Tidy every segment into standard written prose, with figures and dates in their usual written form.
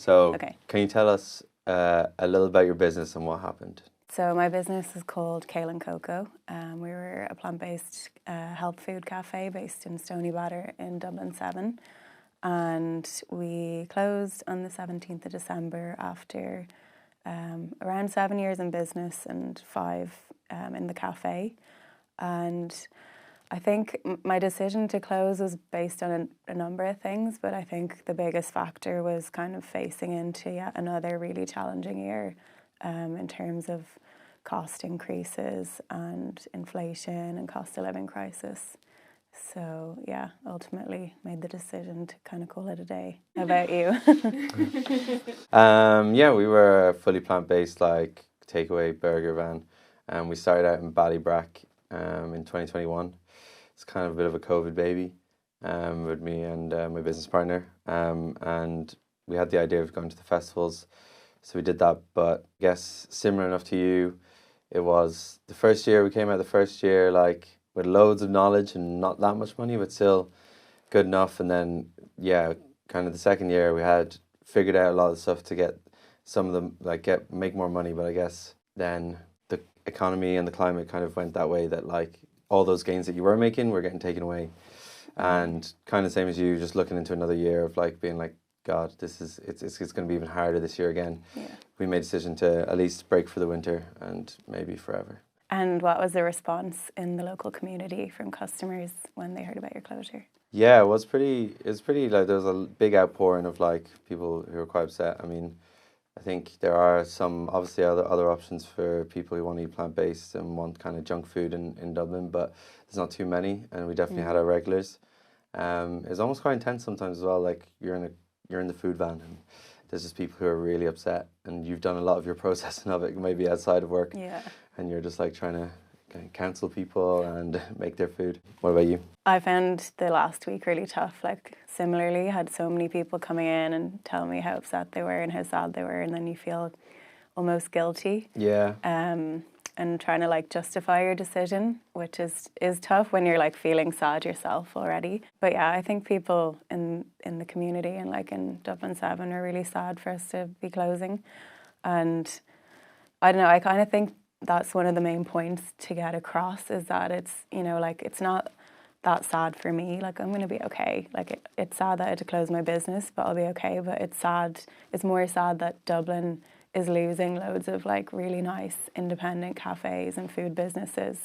So Okay. can you tell us a little about your business and what happened? So my business is called Kale and Coco. We were a plant-based health food cafe based in Stony Batter in Dublin 7. And we closed on the 17th of December after around 7 years in business and 5 in the cafe. And I think my decision to close was based on a number of things, but I think the biggest factor was kind of facing into yet another really challenging year in terms of cost increases and inflation and cost of living crisis. So yeah, ultimately made the decision to kind of call it a day. How about you? Yeah, we were a fully plant-based like takeaway burger van, and we started out in Ballybrack in 2021. It's kind of a bit of a COVID baby with me and my business partner, and we had the idea of going to the festivals, so we did that. But I guess similar enough to you, it was the first year we came out the first year like with loads of knowledge and not that much money, but still good enough. And then, yeah, kind of the second year we had figured out a lot of stuff to get some of them, like make more money. But I guess then the economy and the climate kind of went that way that like all those gains that you were making were getting taken away. And kind of same as you, just looking into another year of like being like, God, it's going to be even harder this year again. Yeah. We made a decision to at least break for the winter and maybe forever. And what was the response in the local community from customers when they heard about your closure? Yeah, it was pretty like there was a big outpouring of like people who were quite upset. I mean, I think there are some obviously other options for people who want to eat plant-based and want kind of junk food in Dublin, but there's not too many, and we definitely had our regulars. It's almost quite intense sometimes as well, like you're in the food van and there's just people who are really upset, and you've done a lot of your processing of it maybe outside of work. Yeah. And you're just like trying to counsel people and make their food. What about you? I found the last week really tough. Like similarly, I had so many people coming in and telling me how upset they were and how sad they were, and then you feel almost guilty. Yeah. And trying to like justify your decision, which is tough when you're like feeling sad yourself already. But yeah, I think people in the community and like in Dublin 7 are really sad for us to be closing. And I don't know, I kind of think that's one of the main points to get across is that it's, you know, like it's not that sad for me. Like I'm going to be okay. Like it's sad that I had to close my business, but I'll be okay. But it's sad. It's more sad that Dublin is losing loads of like really nice independent cafes and food businesses,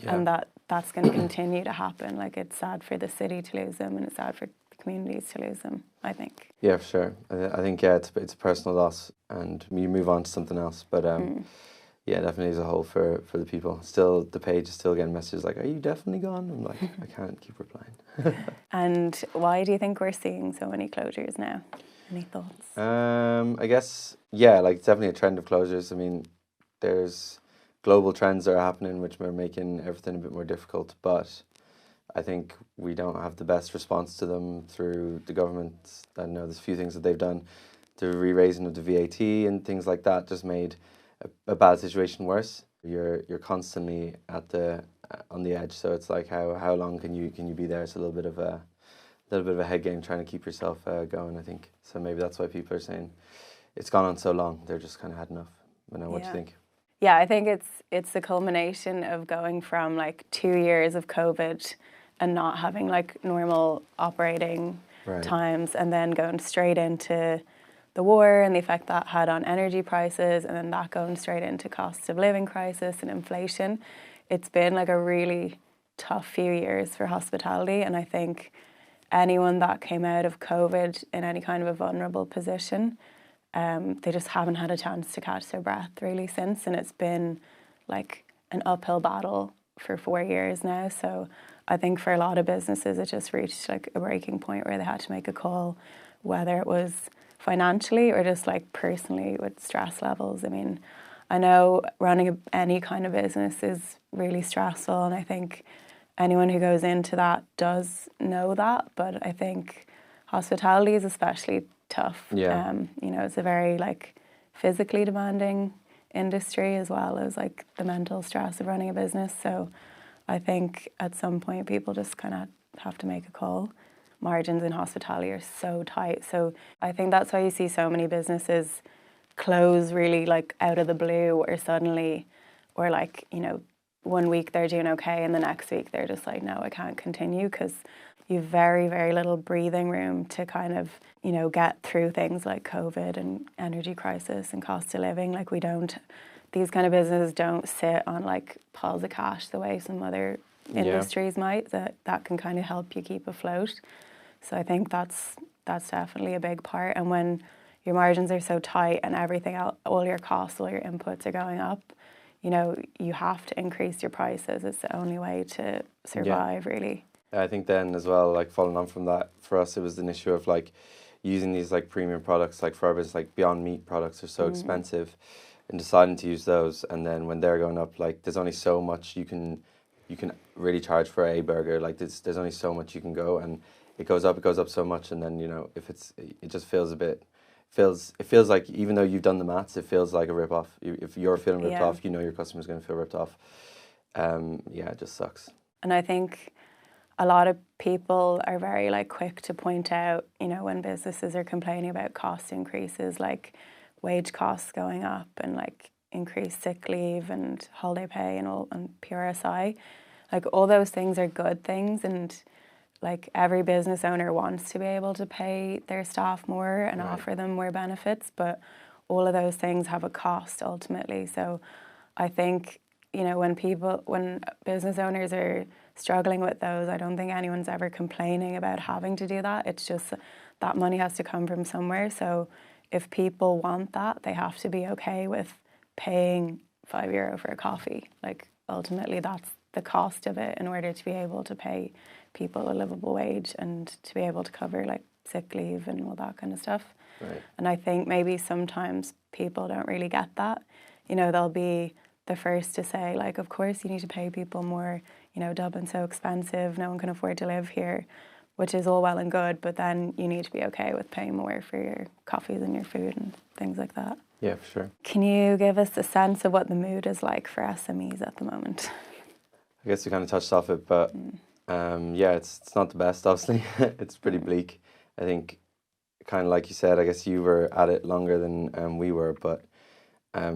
and that's going to continue to happen. Like it's sad for the city to lose them, and it's sad for the communities to lose them, I think. Yeah, for sure. I think yeah, it's a personal loss, and you move on to something else. But yeah, definitely as a whole for the people. Still, the page is still getting messages like, "Are you definitely gone?" I'm like, I can't keep replying. And why do you think we're seeing so many closures now? Any thoughts? I guess yeah, like it's definitely a trend of closures. I mean, there's global trends that are happening which are making everything a bit more difficult, but I think we don't have the best response to them through the government. I know there's a few things that they've done. The re-raising of the VAT and things like that just made a bad situation worse. You're constantly on the edge, so it's like how long can you be there? It's a little bit of a head game trying to keep yourself going, I think. So maybe that's why people are saying it's gone on so long. They're just kind of had enough. I know what do you think? Yeah, I think it's the culmination of going from like 2 years of COVID and not having like normal operating times, and then going straight into the war and the effect that had on energy prices, and then that going straight into cost of living crisis and inflation. It's been like a really tough few years for hospitality, and I think anyone that came out of COVID in any kind of a vulnerable position, they just haven't had a chance to catch their breath really since, and it's been like an uphill battle for 4 years now. So I think for a lot of businesses it just reached like a breaking point where they had to make a call, whether it was financially or just like personally with stress levels. I mean, I know running any kind of business is really stressful, and I think anyone who goes into that does know that, but I think hospitality is especially tough. Yeah. You know, it's a very like physically demanding industry as well as like the mental stress of running a business. So I think at some point people just kind of have to make a call. margins in hospitality are so tight. So I think that's why you see so many businesses close really like out of the blue, or suddenly, or like, you know, one week they're doing okay and the next week they're just like, no, I can't continue, because you've very, very little breathing room to kind of, you know, get through things like COVID and energy crisis and cost of living. Like these kind of businesses don't sit on like piles of cash the way some other industries might, that can kind of help you keep afloat. So I think that's definitely a big part. And when your margins are so tight and everything else, all your costs, all your inputs are going up, you know, you have to increase your prices. It's the only way to survive, really. I think then as well, like following on from that, for us it was an issue of like using these like premium products, like for our business, like Beyond Meat products are so expensive, and deciding to use those. And then when they're going up, like there's only so much you can really charge for a burger. Like there's only so much you can go, and it goes up so much. And then, you know, if it just feels a bit, it feels like, even though you've done the maths, it feels like a rip-off. If you're feeling ripped off, you know your customer's going to feel ripped off. It just sucks. And I think a lot of people are very like quick to point out, you know, when businesses are complaining about cost increases, like wage costs going up and like increased sick leave and holiday pay and PRSI, like all those things are good things, and like every business owner wants to be able to pay their staff more and offer them more benefits, but all of those things have a cost ultimately. So I think, you know, when business owners are struggling with those, I don't think anyone's ever complaining about having to do that. It's just that money has to come from somewhere. So if people want that, they have to be okay with paying €5 for a coffee. Like ultimately that's the cost of it in order to be able to pay people a livable wage and to be able to cover like sick leave and all that kind of stuff. Right. And I think maybe sometimes people don't really get that. You know, they'll be the first to say like, of course you need to pay people more, you know, Dublin's so expensive, no one can afford to live here, which is all well and good, but then you need to be okay with paying more for your coffees and your food and things like that. Yeah, for sure. Can you give us a sense of what the mood is like for SMEs at the moment? I guess we kind of touched off it, but it's not the best, obviously. It's pretty bleak. I think, kind of like you said, I guess you were at it longer than we were, but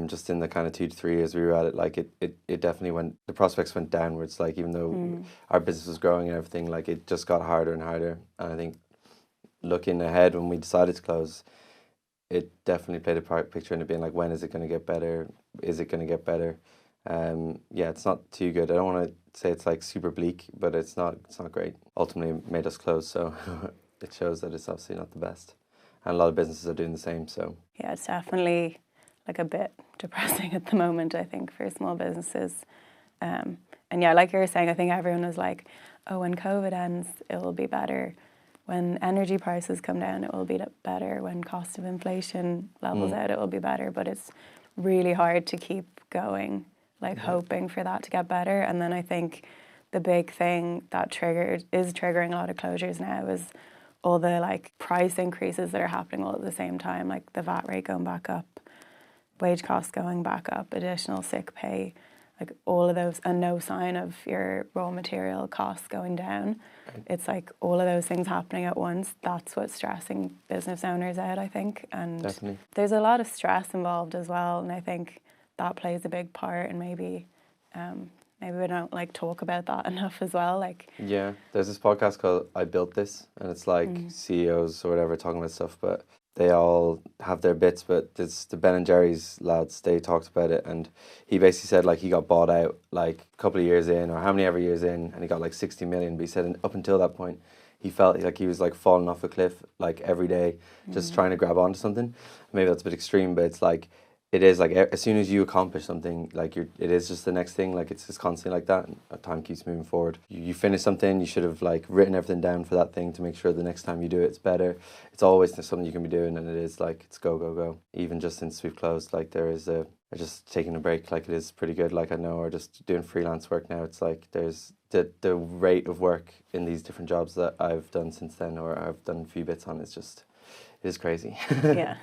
just in the kind of 2 to 3 years we were at it, like it definitely the prospects went downwards. Like even though our business was growing and everything, like it just got harder and harder. And I think looking ahead, when we decided to close, it definitely played a part picture in it being like, when is it going to get better? Is it going to get better? It's not too good. I don't want to say it's like super bleak, but it's not great. Ultimately it made us close, so it shows that it's obviously not the best. And a lot of businesses are doing the same, so. Yeah, it's definitely like a bit depressing at the moment, I think, for small businesses. And yeah, like you were saying, I think everyone was like, oh, when COVID ends, it will be better. When energy prices come down, it will be better. When cost of inflation levels out, it will be better. But it's really hard to keep going, like hoping for that to get better. And then I think the big thing that is triggering a lot of closures now is all the like price increases that are happening all at the same time, like the VAT rate going back up, wage costs going back up, additional sick pay, like all of those, and no sign of your raw material costs going down. It's like all of those things happening at once. That's what's stressing business owners out, I think. And definitely. There's a lot of stress involved as well, and I think that plays a big part, and maybe we don't like talk about that enough as well. Like, yeah, there's this podcast called I Built This, and it's like CEOs or whatever talking about stuff, but they all have their bits. But it's the Ben and Jerry's lads, they talked about it, and he basically said like he got bought out like a couple of years in, or how many ever years in, and he got like 60 million. But he said up until that point, he felt like he was like falling off a cliff like every day, just trying to grab onto something. Maybe that's a bit extreme, but it's like, it is like as soon as you accomplish something, like it is just the next thing. Like it's just constantly like that, and time keeps moving forward. You finish something, you should have like written everything down for that thing to make sure the next time you do it, it's better. It's always something you can be doing, and it is like it's go go go. Even just since we've closed, like there is just taking a break. Like it is pretty good. Like I know, or just doing freelance work now. It's like there's the rate of work in these different jobs that I've done since then, or I've done a few bits on. It is crazy. Yeah,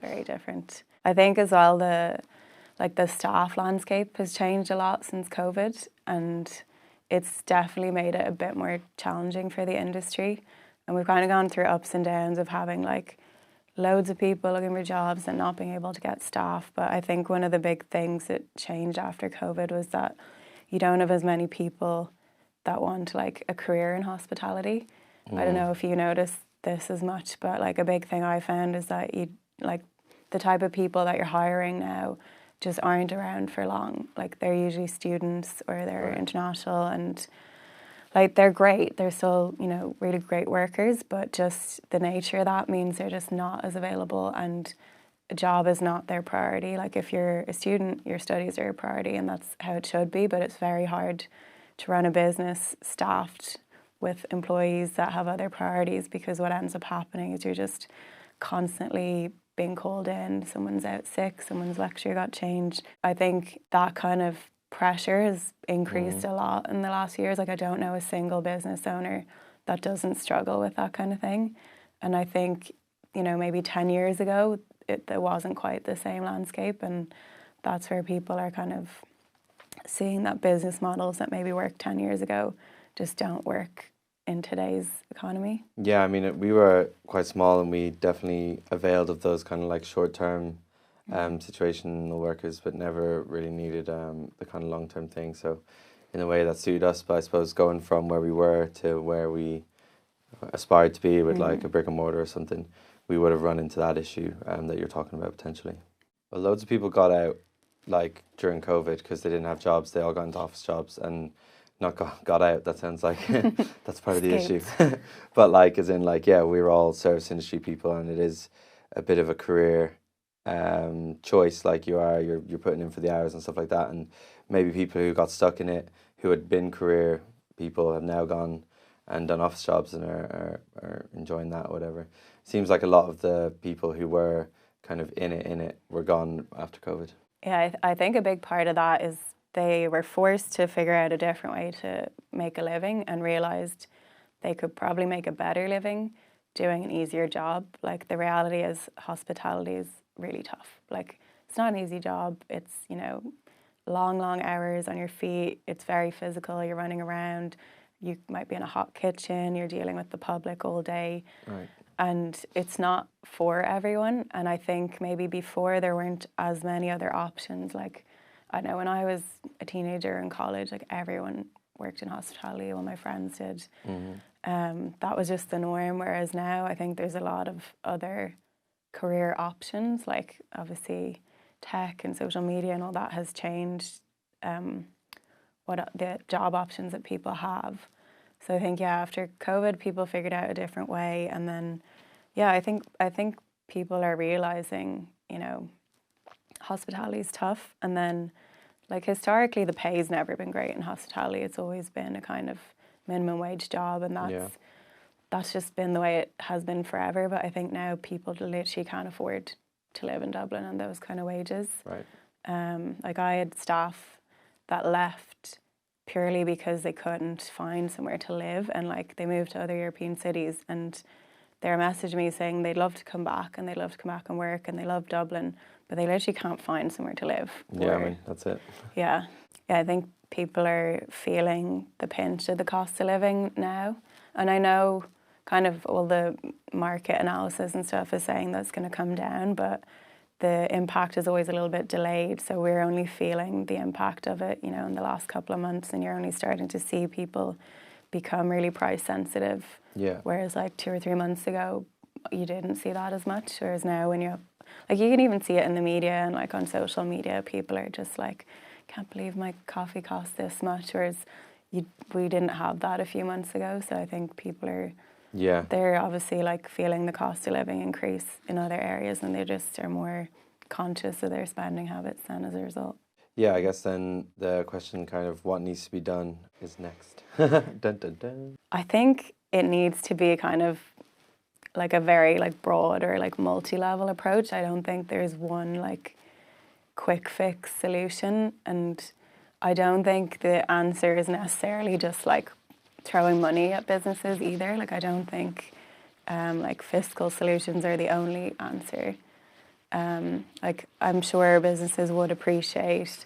very different. I think as well the staff landscape has changed a lot since COVID, and it's definitely made it a bit more challenging for the industry. And we've kind of gone through ups and downs of having like loads of people looking for jobs and not being able to get staff. But I think one of the big things that changed after COVID was that you don't have as many people that want like a career in hospitality. I don't know if you notice this as much, but like a big thing I found is that you like the type of people that you're hiring now just aren't around for long. Like they're usually students or they're international, and like they're great. They're still, you know, really great workers, but just the nature of that means they're just not as available, and a job is not their priority. Like if you're a student, your studies are your priority, and that's how it should be, but it's very hard to run a business staffed with employees that have other priorities, because what ends up happening is you're just constantly being called in. Someone's out sick, someone's lecture got changed. I think that kind of pressure has increased a lot in the last years. Like I don't know a single business owner that doesn't struggle with that kind of thing. And I think, you know, maybe 10 years ago, there wasn't quite the same landscape, and that's where people are kind of seeing that business models that maybe worked 10 years ago just don't work in today's economy. Yeah, I mean, we were quite small and we definitely availed of those kind of like short-term situational workers, but never really needed the kind of long-term thing. So in a way that suited us, but I suppose going from where we were to where we aspired to be with like a brick and mortar or something, we would have run into that issue that you're talking about potentially. Well, loads of people got out like during COVID because they didn't have jobs. They all got into office jobs and not got out. That sounds like that's part of the issue. But like, as in like, yeah, we were all service industry people, and it is a bit of a career choice. Like you're putting in for the hours and stuff like that. And maybe people who got stuck in it, who had been career people, have now gone and done office jobs and are enjoying that or whatever. Seems like a lot of the people who were kind of in it were gone after COVID. Yeah, I think a big part of that is they were forced to figure out a different way to make a living and realised they could probably make a better living doing an easier job. Like the reality is hospitality is really tough. Like it's not an easy job. It's, you know, long hours on your feet. It's very physical. You're running around. You might be in a hot kitchen. You're dealing with the public all day. Right. And it's not for everyone. And I think maybe before there weren't as many other options. Like I know when I was a teenager in college, like everyone worked in hospitality. All my friends did. That was just the norm. Whereas now I think there's a lot of other career options. Like obviously tech and social media and all that has changed what the job options that people have. So I think, yeah, after COVID, people figured out a different way, and then, yeah, I think people are realizing, you know, hospitality is tough, and then, like historically, the pay's never been great in hospitality. It's always been a kind of minimum wage job, and that's just been the way it has been forever. But I think now people literally can't afford to live in Dublin on those kind of wages. Right. Like I had staff that left purely because they couldn't find somewhere to live, and like they moved to other European cities, and they were messaging me saying they'd love to come back and they'd love to come back and work and they love Dublin, but they literally can't find somewhere to live. Yeah, I mean, that's it. Yeah, I think people are feeling the pinch of the cost of living now, and I know kind of all the market analysis and stuff is saying that's going to come down, but the impact is always a little bit delayed, so we're only feeling the impact of it, you know, in the last couple of months, and you're only starting to see people become really price sensitive. Yeah. Whereas like 2 or 3 months ago, you didn't see that as much. Whereas now, when you can even see it in the media and like on social media, people are just like, can't believe my coffee costs this much. Whereas we didn't have that a few months ago, so I think people are. Yeah. They're obviously like feeling the cost of living increase in other areas, and they just are more conscious of their spending habits then as a result. Yeah, I guess then the question kind of what needs to be done is next. Dun, dun, dun. I think it needs to be kind of like a very like broad or like multi-level approach. I don't think there's one like quick fix solution, and I don't think the answer is necessarily just like throwing money at businesses either. Like I don't think like fiscal solutions are the only answer. Like I'm sure businesses would appreciate,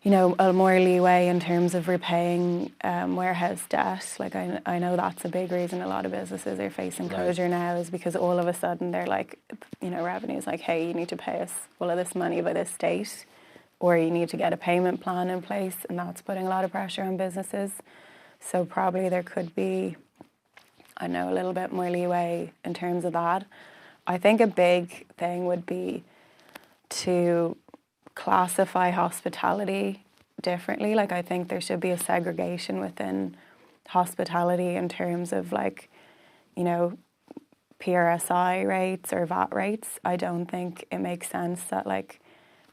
you know, a more leeway in terms of repaying warehouse debt. Like I know that's a big reason a lot of businesses are facing closure now, is because all of a sudden they're like, you know, revenue's like, hey, you need to pay us all of this money by this date, or you need to get a payment plan in place, and that's putting a lot of pressure on businesses. So probably there could be, I know, a little bit more leeway in terms of that. I think a big thing would be to classify hospitality differently. Like, I think there should be a segregation within hospitality in terms of, like, you know, PRSI rates or VAT rates. I don't think it makes sense that, like,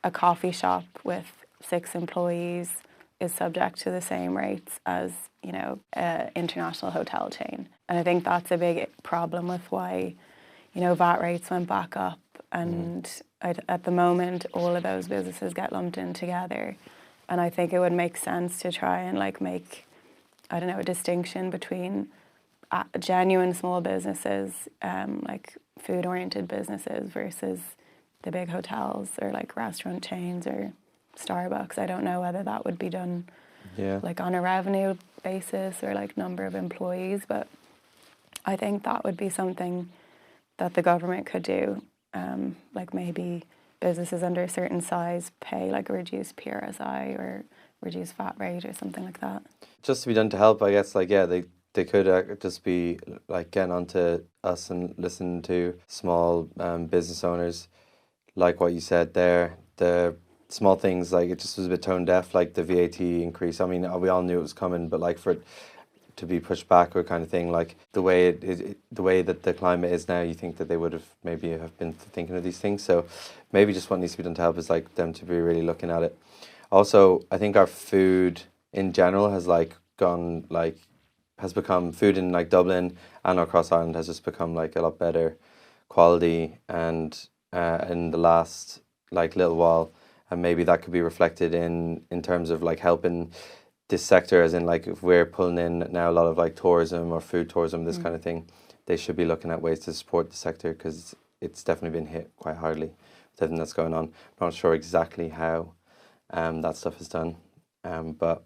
a coffee shop with 6 employees is subject to the same rates as, you know, an international hotel chain. And I think that's a big problem with why, you know, VAT rates went back up. And at the moment, all of those businesses get lumped in together. And I think it would make sense to try and, like, make, I don't know, a distinction between genuine small businesses, like food-oriented businesses, versus the big hotels or like restaurant chains or Starbucks. I don't know whether that would be done like on a revenue basis or like number of employees, but I think that would be something that the government could do. Like maybe businesses under a certain size pay like a reduced PRSI or reduced VAT rate or something like that. Just to be done to help, I guess, like, yeah, they could just be like getting onto us and listening to small business owners, like what you said there, the small things, like it just was a bit tone deaf, like the VAT increase. I mean, we all knew it was coming, but like for it to be pushed back or kind of thing, like the way the way that the climate is now, you think that they would have maybe have been thinking of these things. So maybe just what needs to be done to help is like them to be really looking at it. Also, I think our food in general has like gone like has become food in like Dublin and across Ireland has just become like a lot better quality and in the last like little while, and maybe that could be reflected in terms of like helping this sector, as in like if we're pulling in now a lot of like tourism or food tourism, this kind of thing, they should be looking at ways to support the sector, because it's definitely been hit quite hardly with everything that's going on. I'm not sure exactly how that stuff is done, but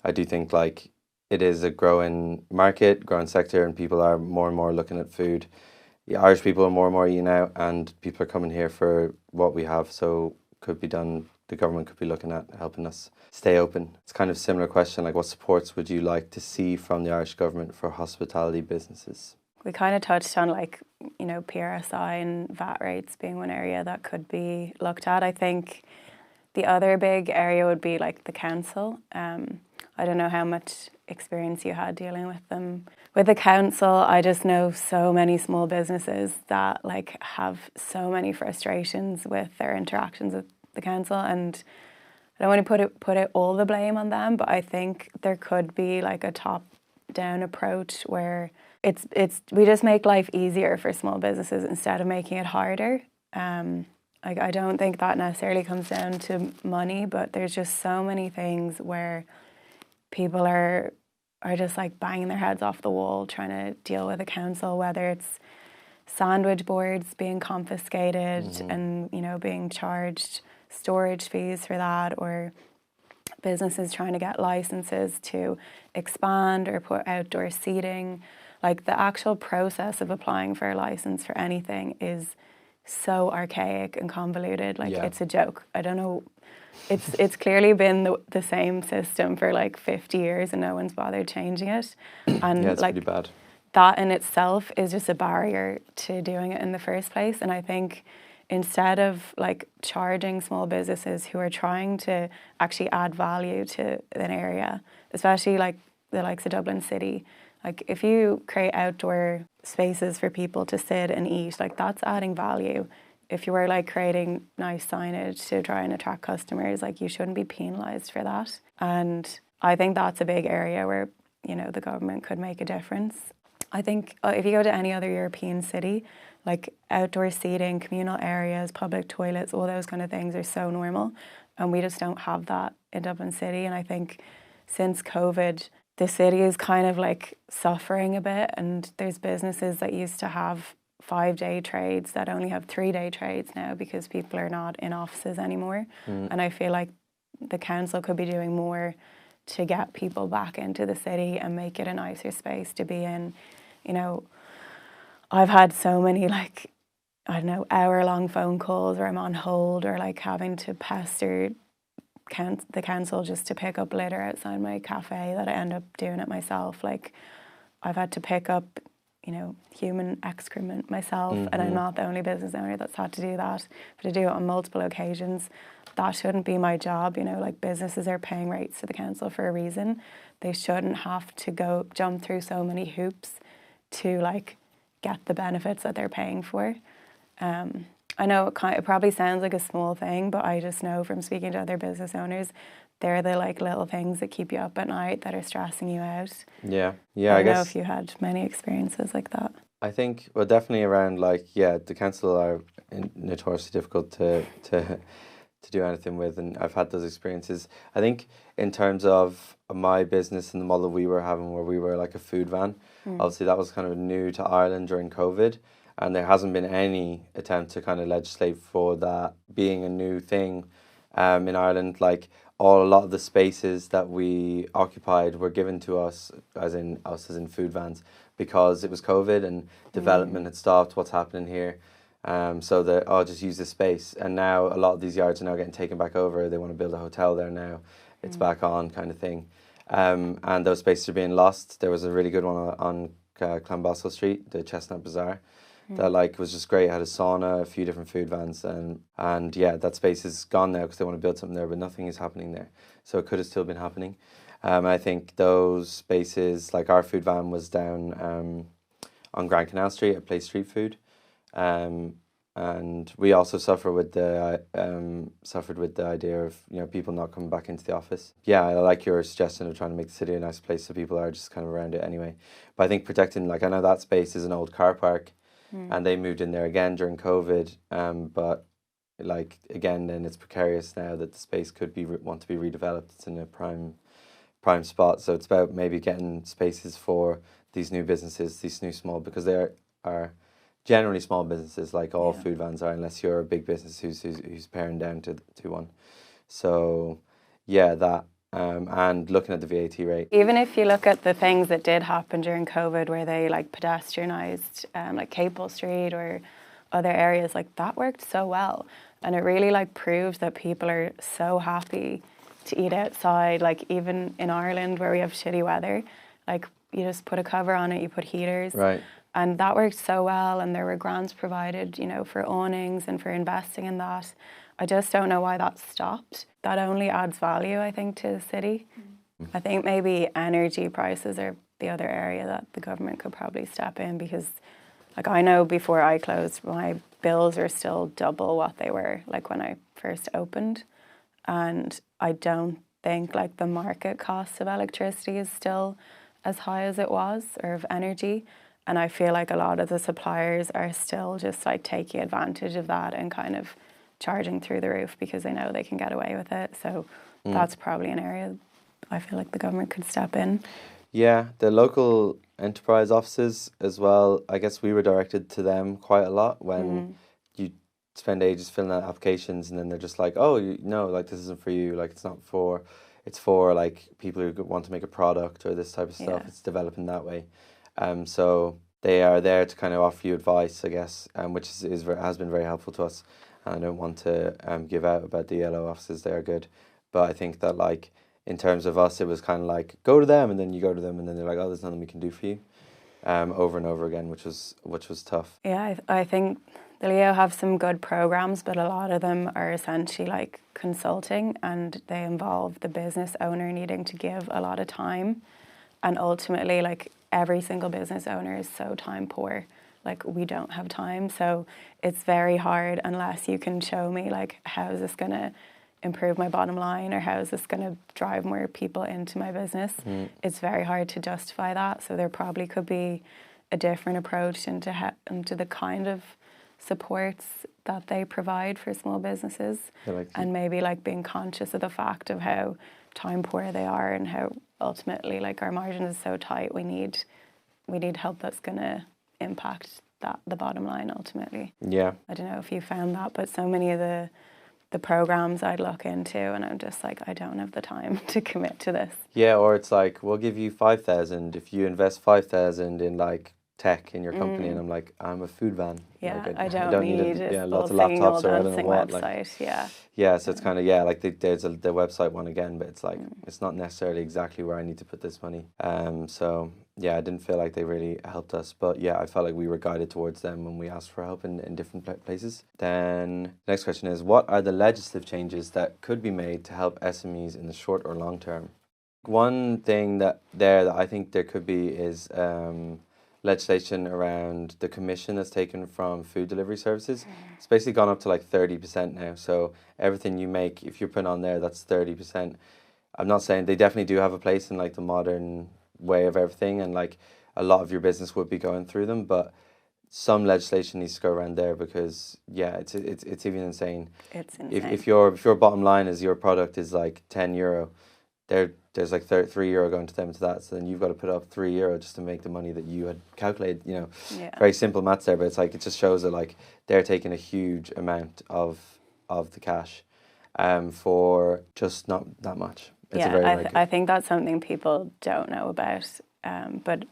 I do think like it is a growing market, growing sector, and people are more and more looking at food. The Irish people are more and more eating out, and people are coming here for what we have, so could be done. The government could be looking at helping us stay open. It's kind of a similar question, like what supports would you like to see from the Irish government for hospitality businesses? We kind of touched on like, you know, PRSI and VAT rates being one area that could be looked at. I think the other big area would be like the council. I don't know how much experience you had dealing with them. With the council, I just know so many small businesses that like have so many frustrations with their interactions with the council, and I don't want to put it all the blame on them, but I think there could be like a top-down approach where it's we just make life easier for small businesses instead of making it harder. Like I don't think that necessarily comes down to money, but there's just so many things where people are just like banging their heads off the wall trying to deal with a council, whether it's sandwich boards being confiscated and, you know, being charged storage fees for that, or businesses trying to get licenses to expand or put outdoor seating. Like the actual process of applying for a license for anything is so archaic and convoluted. Like it's a joke. I don't know. It's clearly been the same system for like 50 years and no one's bothered changing it. And it's like pretty bad. That in itself is just a barrier to doing it in the first place. And I think instead of like charging small businesses who are trying to actually add value to an area, especially like the likes of Dublin City, like if you create outdoor spaces for people to sit and eat, like that's adding value. If you were like creating nice signage to try and attract customers, like you shouldn't be penalised for that. And I think that's a big area where, you know, the government could make a difference. I think if you go to any other European city, like outdoor seating, communal areas, public toilets, all those kind of things are so normal. And we just don't have that in Dublin City. And I think since COVID, the city is kind of like suffering a bit. And there's businesses that used to have 5-day trades that only have 3-day trades now because people are not in offices anymore. And I feel like the council could be doing more to get people back into the city and make it a nicer space to be in. You know, I've had so many, like, I don't know, hour-long phone calls where I'm on hold or like having to pester the council just to pick up litter outside my cafe that I end up doing it myself. Like, I've had to pick up, you know, human excrement myself, and I'm not the only business owner that's had to do that, but to do it on multiple occasions, that shouldn't be my job. You know, like, businesses are paying rates to the council for a reason. They shouldn't have to jump through so many hoops to like get the benefits that they're paying for. I know it probably sounds like a small thing, but I just know from speaking to other business owners, they're the like little things that keep you up at night that are stressing you out. Yeah, I guess. don't know if you had many experiences like that. I think, well, definitely around like, the council are notoriously difficult to do anything with, and I've had those experiences. I think in terms of my business and the model we were having, where we were like a food van, obviously that was kind of new to Ireland during COVID, and there hasn't been any attempt to kind of legislate for that being a new thing in Ireland. Like, a lot of the spaces that we occupied were given to us as in food vans, because it was COVID and development had stopped. What's happening here? So that I'll just use this space. And now a lot of these yards are now getting taken back over. They want to build a hotel there now. It's back on, kind of thing. And those spaces are being lost. There was a really good one on Clonbosco Street, the Chestnut Bazaar, that like was just great. It had a sauna, a few different food vans, and yeah, that space is gone now because they want to build something there, but nothing is happening there. So it could have still been happening. I think those spaces, like our food van was down on Grand Canal Street at Place Street Food. And we also suffered with the idea of, you know, people not coming back into the office. Yeah, I like your suggestion of trying to make the city a nice place so people are just kind of around it anyway. But I think protecting, like, I know that space is an old car park, and they moved in there again during COVID. But like, again, then it's precarious now that the space could want to be redeveloped. It's in a prime spot, so it's about maybe getting spaces for these new businesses, these new small, because they are generally small businesses, like all food vans are, unless you're a big business who's paring down to one. So yeah, that and looking at the VAT rate. Even if you look at the things that did happen during COVID, where they like pedestrianised like Capel Street or other areas, like that worked so well, and it really like proved that people are so happy to eat outside. Like, even in Ireland where we have shitty weather, like, you just put a cover on it, you put heaters. Right. And that worked so well, and there were grants provided, you know, for awnings and for investing in that. I just don't know why that stopped. That only adds value, I think, to the city. I think maybe energy prices are the other area that the government could probably step in, because, like, I know before I closed, my bills are still double what they were, like, when I first opened. And I don't think, like, the market cost of electricity is still as high as it was, or of energy. And I feel like a lot of the suppliers are still just like taking advantage of that and kind of charging through the roof because they know they can get away with it. So that's probably an area I feel like the government could step in. Yeah, the local enterprise offices as well. I guess we were directed to them quite a lot when you spend ages filling out applications, and then they're just like, oh, no, like, this isn't for you. Like, it's for like people who want to make a product or this type of stuff. It's developing that way. So they are there to kind of offer you advice, I guess, which has been very helpful to us. And I don't want to give out about the yellow offices; they are good, but I think that, like, in terms of us, it was kind of like, go to them, and then you go to them, and then they're like, oh, there's nothing we can do for you, over and over again, which was tough. Yeah, I think the Leo have some good programs, but a lot of them are essentially like consulting, and they involve the business owner needing to give a lot of time, and ultimately, like, every single business owner is so time poor. Like, we don't have time, so it's very hard unless you can show me, like, how is this going to improve my bottom line, or how is this going to drive more people into my business. It's very hard to justify that, so there probably could be a different approach into the kind of supports that they provide for small businesses, and maybe, like, being conscious of the fact of how time poor they are, and how ultimately, like, our margin is so tight, we need help that's going to impact the bottom line ultimately. Yeah. I don't know if you found that, but so many of the the programs I'd look into, and I'm just like, I don't have the time to commit to this. Yeah, or it's like, we'll give you 5,000 if you invest 5,000 in like tech in your company, and I'm like, I'm a food van. Yeah, like, I don't need lots of singing, all laptops or I don't know dancing what. website. Like, yeah, so it's kind of, like the website one again, but it's like it's not necessarily exactly where I need to put this money. So yeah, I didn't feel like they really helped us, but yeah, I felt like we were guided towards them when we asked for help in different places. Then the next question is, what are the legislative changes that could be made to help SMEs in the short or long term? One thing that I think there could be is legislation around the commission that's taken from food delivery services. It's basically gone up to like 30% now. So everything you make, if you put on there, that's 30%. I'm not saying they definitely do have a place in like the modern way of everything, and like a lot of your business would be going through them, but some legislation needs to go around there because it's even insane. It's insane. If your bottom line is your product is like €10, there's like €3 going to them to that, so then you've got to put up €3 just to make the money that you had calculated. Very simple maths there, but it's like, it just shows that like they're taking a huge amount of the cash for just not that much. I think that's something people don't know about, but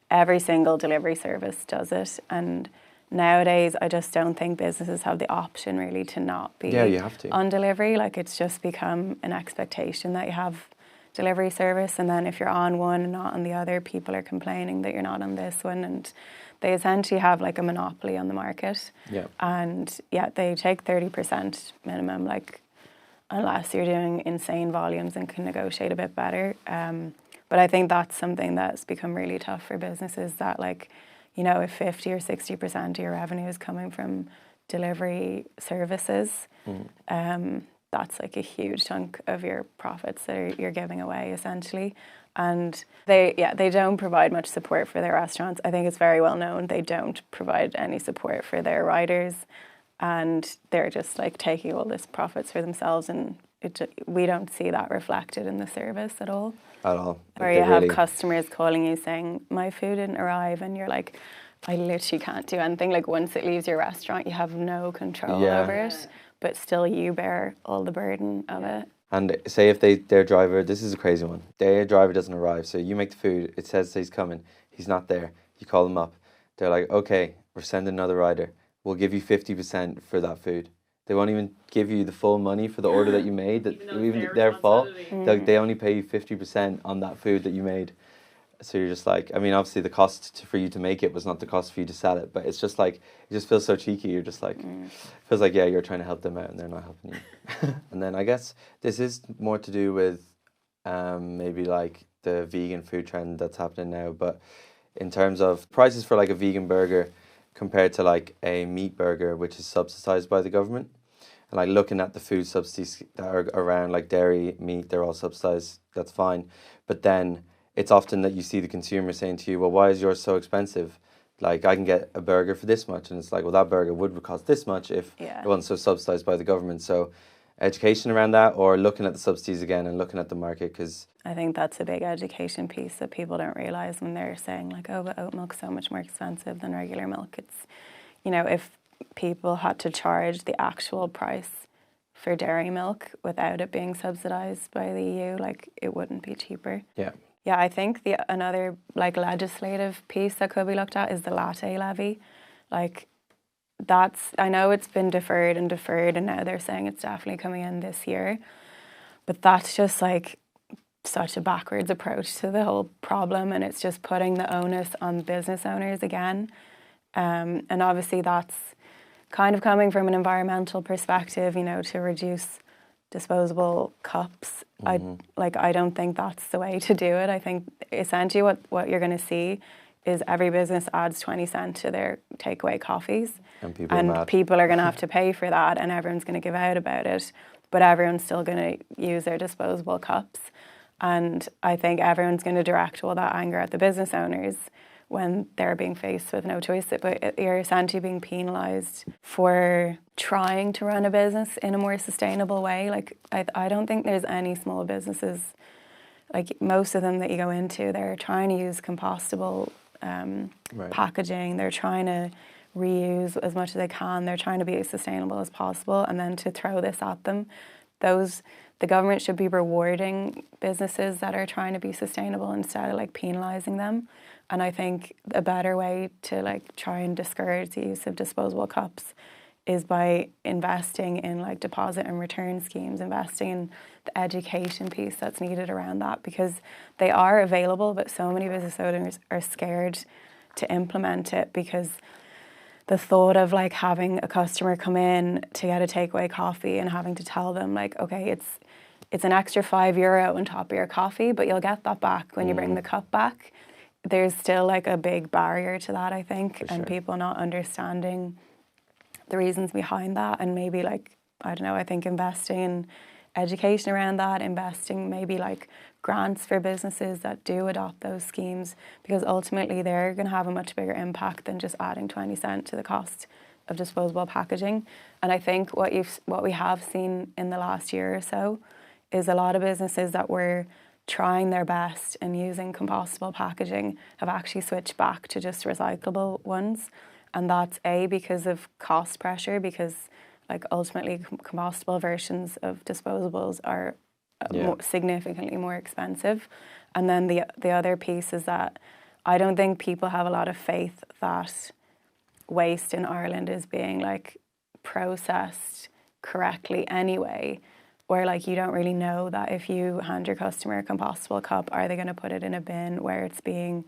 every single delivery service does it, and nowadays I just don't think businesses have the option really to not be you have to. on delivery. Like, it's just become an expectation that you have delivery service, and then if you're on one and not on the other, people are complaining that you're not on this one, and they essentially have like a monopoly on the market. And they take 30% minimum, like, unless you're doing insane volumes and can negotiate a bit better. But I think that's something that's become really tough for businesses, that like, if 50 or 60% of your revenue is coming from delivery services, that's like a huge chunk of your profits that you're giving away essentially. And they don't provide much support for their restaurants. I think it's very well known they don't provide any support for their riders, and they're just like taking all this profits for themselves, and we don't see that reflected in the service at all. At all. Or you have customers calling you saying, my food didn't arrive, and you're like, I literally can't do anything. Like, once it leaves your restaurant, you have no control over it, but still you bear all the burden of it. And say if their driver, this is a crazy one, their driver doesn't arrive, so you make the food, it says he's coming, he's not there, you call them up, they're like, okay, we're sending another rider, we'll give you 50% for that food. They won't even give you the full money for the order that you made, even their fault. They only pay you 50% on that food that you made. So you're just like, I mean, obviously the cost for you to make it was not the cost for you to sell it, but it's just like, it just feels so cheeky. You're just like, feels like, you're trying to help them out and they're not helping you. And then I guess this is more to do with maybe like the vegan food trend that's happening now, but in terms of prices for like a vegan burger compared to like a meat burger, which is subsidized by the government, and like looking at the food subsidies that are around, like dairy, meat, they're all subsidized, that's fine. But then it's often that you see the consumer saying to you, well, why is yours so expensive? Like, I can get a burger for this much. And it's like, well, that burger would cost this much if it wasn't so subsidized by the government. So education around that, or looking at the subsidies again and looking at the market, because I think that's a big education piece that people don't realise when they're saying like, oh, but oat milk's so much more expensive than regular milk. It's, if people had to charge the actual price for dairy milk without it being subsidised by the EU, like, it wouldn't be cheaper. Yeah, I think another like legislative piece that could be looked at is the latte levy. Like, I know it's been deferred, and now they're saying it's definitely coming in this year. But that's just like such a backwards approach to the whole problem, and it's just putting the onus on business owners again. And obviously that's kind of coming from an environmental perspective, to reduce disposable cups. I don't think that's the way to do it. I think essentially what you're going to see is every business adds 20 cents to their takeaway coffees, and people are going to have to pay for that, and everyone's going to give out about it, but everyone's still going to use their disposable cups. And I think everyone's going to direct all that anger at the business owners when they're being faced with no choice. But you're essentially being penalised for trying to run a business in a more sustainable way. Like, I don't think there's any small businesses, like most of them that you go into, they're trying to use compostable packaging. They're trying to reuse as much as they can. They're trying to be as sustainable as possible, and then to throw this at them, the government should be rewarding businesses that are trying to be sustainable instead of like penalising them. And I think a better way to like try and discourage the use of disposable cups is by investing in like deposit and return schemes, investing in the education piece that's needed around that, because they are available, but so many business owners are scared to implement it, because the thought of like having a customer come in to get a takeaway coffee and having to tell them like, okay, it's an extra €5 on top of your coffee, but you'll get that back when you bring the cup back. There's still like a big barrier to that, I think, and people not understanding the reasons behind that, and maybe like, I don't know, I think investing in education around that, investing maybe like grants for businesses that do adopt those schemes, because ultimately they're going to have a much bigger impact than just adding 20 cents to the cost of disposable packaging. And I think what we have seen in the last year or so is a lot of businesses that were trying their best and using compostable packaging have actually switched back to just recyclable ones. And that's because of cost pressure, because like ultimately compostable versions of disposables are significantly more expensive. And then the other piece is that I don't think people have a lot of faith that waste in Ireland is being like processed correctly anyway, where like you don't really know that if you hand your customer a compostable cup, are they going to put it in a bin where it's being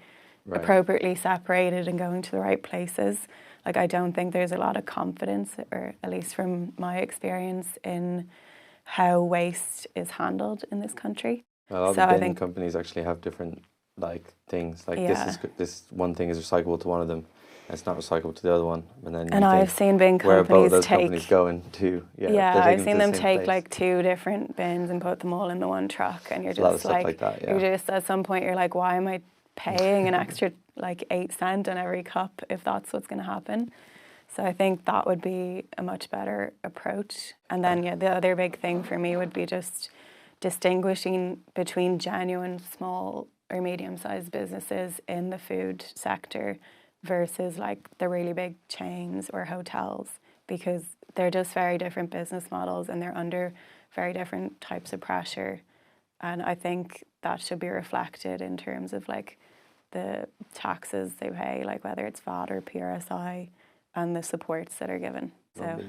appropriately separated and going to the right places. Like I don't think there's a lot of confidence, or at least from my experience, in how waste is handled in this country. A lot of bin companies actually have different like things. Like this one thing is recyclable to one of them, and it's not recyclable to the other one. And I've seen bin companies where both those companies going to. I've seen them take like 2 different bins and put them all in the one truck, and you're just like that, you're just at some point you're like, why am I paying an extra like 8 cents on every cup if that's what's going to happen? So I think that would be a much better approach. And then the other big thing for me would be just distinguishing between genuine small or medium-sized businesses in the food sector versus like the really big chains or hotels, because they're just very different business models and they're under very different types of pressure. And I think that should be reflected in terms of like the taxes they pay, like whether it's VAT or PRSI, and the supports that are given. So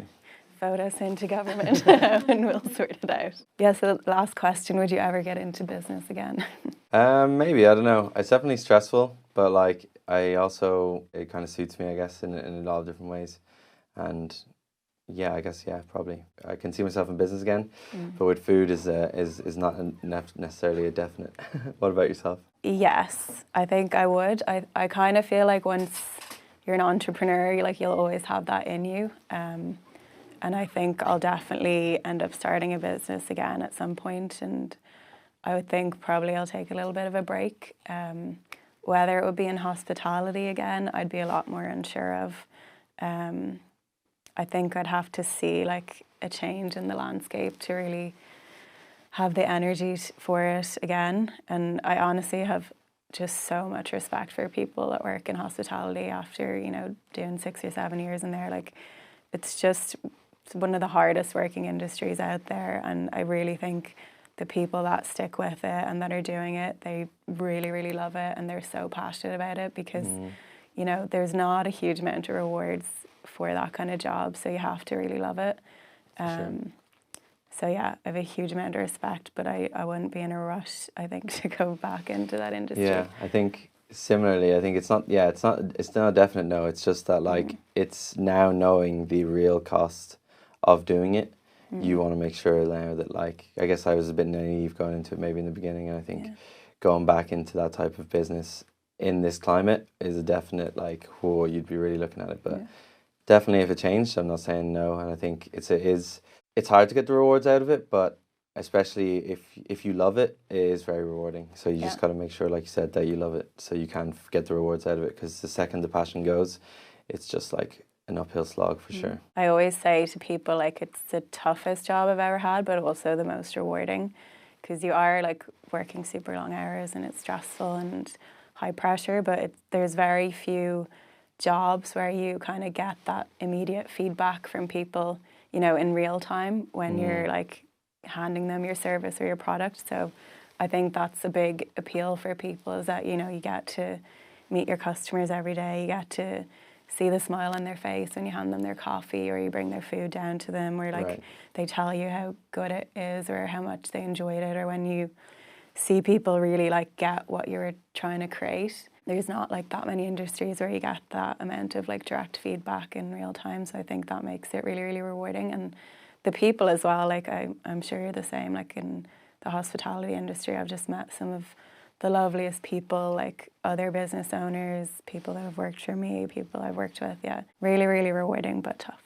vote us into government and we'll sort it out. Yeah, so last question, would you ever get into business again? Maybe, I don't know. It's definitely stressful, but like it kind of suits me, I guess, in a lot of different ways. And I guess, probably. I can see myself in business again, but with food is not necessarily a definite. What about yourself? Yes, I think I would. I kind of feel like once you're an entrepreneur, you'll always have that in you. And I think I'll definitely end up starting a business again at some point. And I would think probably I'll take a little bit of a break. Whether it would be in hospitality again, I'd be a lot more unsure of. I think I'd have to see like a change in the landscape to really have the energy for it again. And I honestly have just so much respect for people that work in hospitality after, doing 6 or 7 years in there. Like, it's one of the hardest working industries out there. And I really think the people that stick with it and that are doing it, they really, really love it. And they're so passionate about it because, there's not a huge amount of rewards for that kind of job. So you have to really love it. So I have a huge amount of respect, but I wouldn't be in a rush, I think, to go back into that industry. Yeah, I think similarly, I think it's not a definite no. It's just that it's now knowing the real cost of doing it. You want to make sure now that I guess I was a bit naive going into it maybe in the beginning, and I think going back into that type of business in this climate is a definite you'd be really looking at it. But definitely if it changed, I'm not saying no, and I think it's hard to get the rewards out of it, but especially if you love it, it is very rewarding. So you just got to make sure, like you said, that you love it so you can get the rewards out of it, because the second the passion goes, it's just like an uphill slog for sure. I always say to people, it's the toughest job I've ever had, but also the most rewarding, because you are working super long hours and it's stressful and high pressure, but there's very few jobs where you kind of get that immediate feedback from people, you know, in real time when you're like handing them your service or your product. So I think that's a big appeal for people, is that, you know, you get to meet your customers every day, you get to see the smile on their face when you hand them their coffee or you bring their food down to them, or like they tell you how good it is or how much they enjoyed it, or when you see people really like get what you were trying to create. There's not like that many industries where you get that amount of like direct feedback in real time, so I think that makes it really, really rewarding. And the people as well, like I'm sure you're the same, like in the hospitality industry, I've just met some of the loveliest people, like other business owners, people that have worked for me, people I've worked with. Yeah, really, really rewarding but tough.